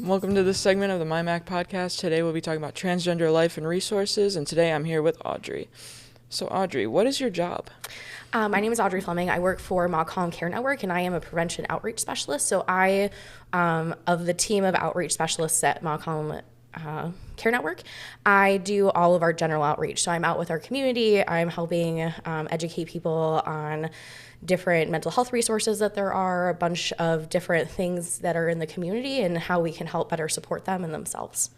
Welcome to this segment of the MyMACC podcast. Today we'll be talking about transgender life and resources, and today I'm here with Audrey. So Audrey, what is your job? My name is Audrey Fleming. I work for Montcalm Care Network, and I am a prevention outreach specialist. So I, of the team of outreach specialists at Montcalm Care Network, I do all of our general outreach. So I'm out with our community. I'm helping educate people on different mental health resources that there are, a bunch of different things that are in the community, and how we can help better support them and themselves.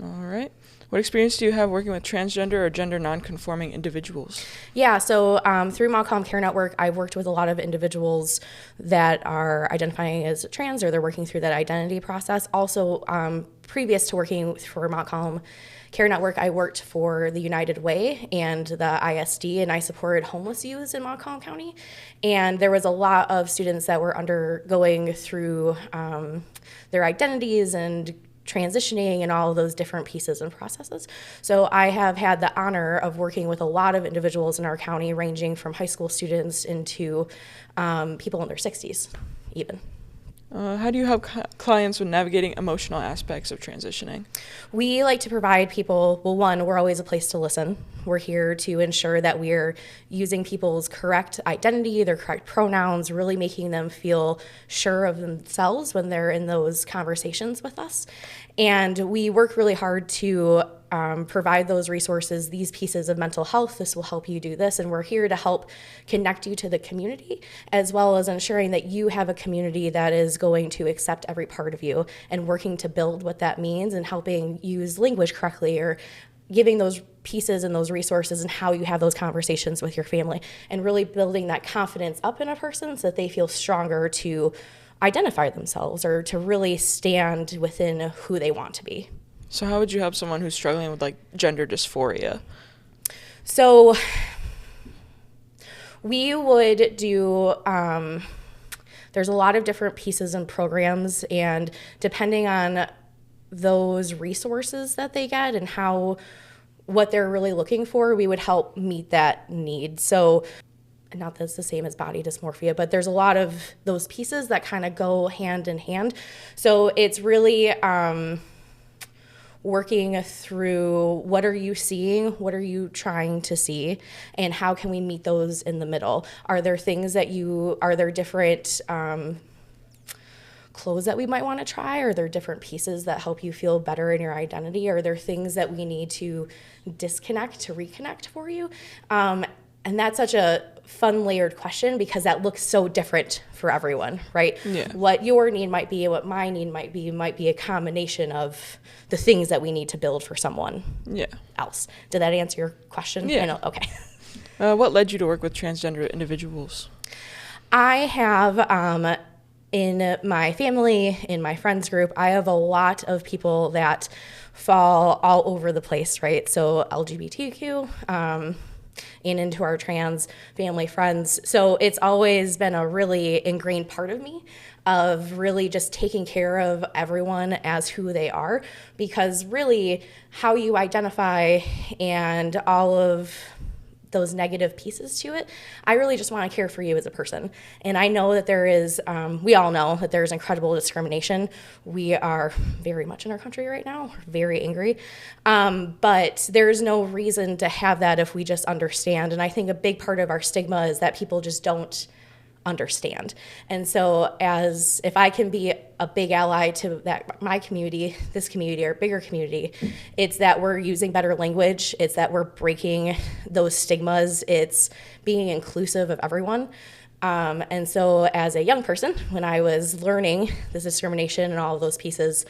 All right. What experience do you have working with transgender or gender non-conforming individuals? Yeah, so through Montcalm Care Network, I've worked with a lot of individuals that are identifying as trans, or they're working through that identity process. Also, previous to working for Montcalm Care Network, I worked for the United Way and the ISD, and I supported homeless youths in Montcalm County. And there was a lot of students that were undergoing through their identities and transitioning and all of those different pieces and processes. So I have had the honor of working with a lot of individuals in our county, ranging from high school students into people in their 60s even. How do you help clients with navigating emotional aspects of transitioning? We like to provide people, well, one, we're always a place to listen. We're here to ensure that we're using people's correct identity, their correct pronouns, really making them feel sure of themselves when they're in those conversations with us. And we work really hard to provide those resources, these pieces of mental health. This will help you do this. And we're here to help connect you to the community, as well as ensuring that you have a community that is going to accept every part of you, and working to build what that means, and helping use language correctly, or giving those pieces and those resources and how you have those conversations with your family, and really building that confidence up in a person so that they feel stronger to identify themselves, or to really stand within who they want to be. So how would you help someone who's struggling with gender dysphoria? So we would do, there's a lot of different pieces and programs, and depending on those resources that they get and what they're really looking for, we would help meet that need. So not that it's the same as body dysmorphia, but there's a lot of those pieces that kind of go hand in hand. So it's really working through, what are you seeing, what are you trying to see, and how can we meet those in the middle? Are there different clothes that we might want to try? Are there different pieces that help you feel better in your identity? Are there things that we need to disconnect to reconnect for you? And that's such a fun, layered question, because that looks so different for everyone, right? Yeah. What your need might be and what my need might be a combination of the things that we need to build for someone else. Did that answer your question? Yeah. Okay. What led you to work with transgender individuals? I have, in my family, in my friends group, I have a lot of people that fall all over the place, right? So LGBTQ, and into our trans family friends. So it's always been a really ingrained part of me, of really just taking care of everyone as who they are, because really how you identify and all of those negative pieces to it, I really just want to care for you as a person. And I know that there is, we all know that there's incredible discrimination. We are very much in our country right now, we're very angry. But there's no reason to have that if we just understand. And I think a big part of our stigma is that people just don't understand. And so if I can be a big ally to my community, this community, or bigger community, it's that we're using better language, it's that we're breaking those stigmas, it's being inclusive of everyone. And so as a young person, when I was learning this discrimination and all of those pieces,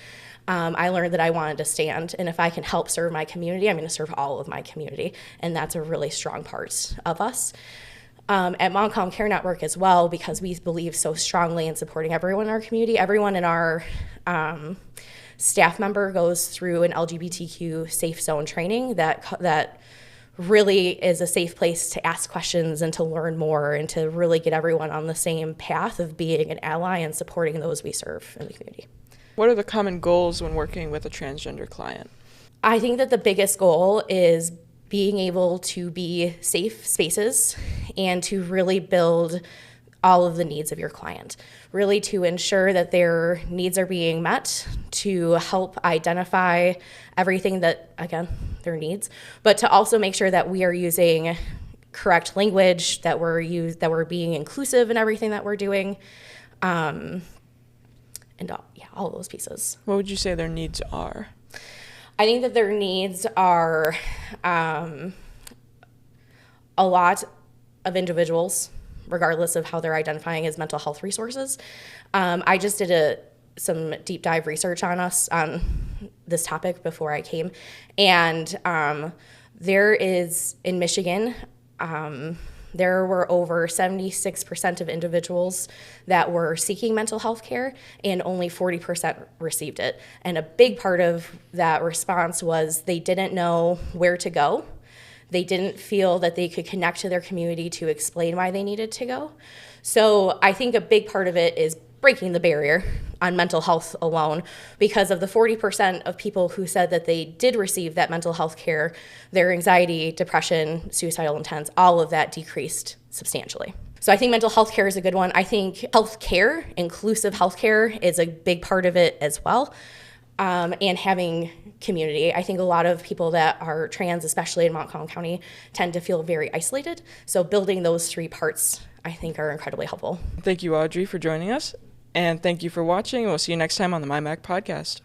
I learned that I wanted to stand, and if I can help serve my community, I'm going to serve all of my community, and that's a really strong part of us. At Montcalm Care Network as well, because we believe so strongly in supporting everyone in our community. Everyone in our staff member goes through an LGBTQ safe zone training that really is a safe place to ask questions and to learn more, and to really get everyone on the same path of being an ally and supporting those we serve in the community. What are the common goals when working with a transgender client? I think that the biggest goal is being able to be safe spaces and to really build all of the needs of your client, really to ensure that their needs are being met, to help identify everything that, again, their needs, but to also make sure that we are using correct language, that we're being inclusive in everything that we're doing, and all of those pieces. What would you say their needs are? I think that their needs are a lot of individuals, regardless of how they're identifying as mental health resources. I just did some deep dive research on this topic before I came, and there is, in Michigan, there were over 76% of individuals that were seeking mental health care, and only 40% received it. And a big part of that response was they didn't know where to go. They didn't feel that they could connect to their community to explain why they needed to go. So I think a big part of it is breaking the barrier on mental health alone, because of the 40% of people who said that they did receive that mental health care, their anxiety, depression, suicidal intent, all of that decreased substantially. So I think mental health care is a good one. I think health care, inclusive health care, is a big part of it as well. And having community. I think a lot of people that are trans, especially in Montcalm County, tend to feel very isolated. So building those three parts, I think, are incredibly helpful. Thank you, Audrey, for joining us. And thank you for watching. We'll see you next time on the MyMACC podcast.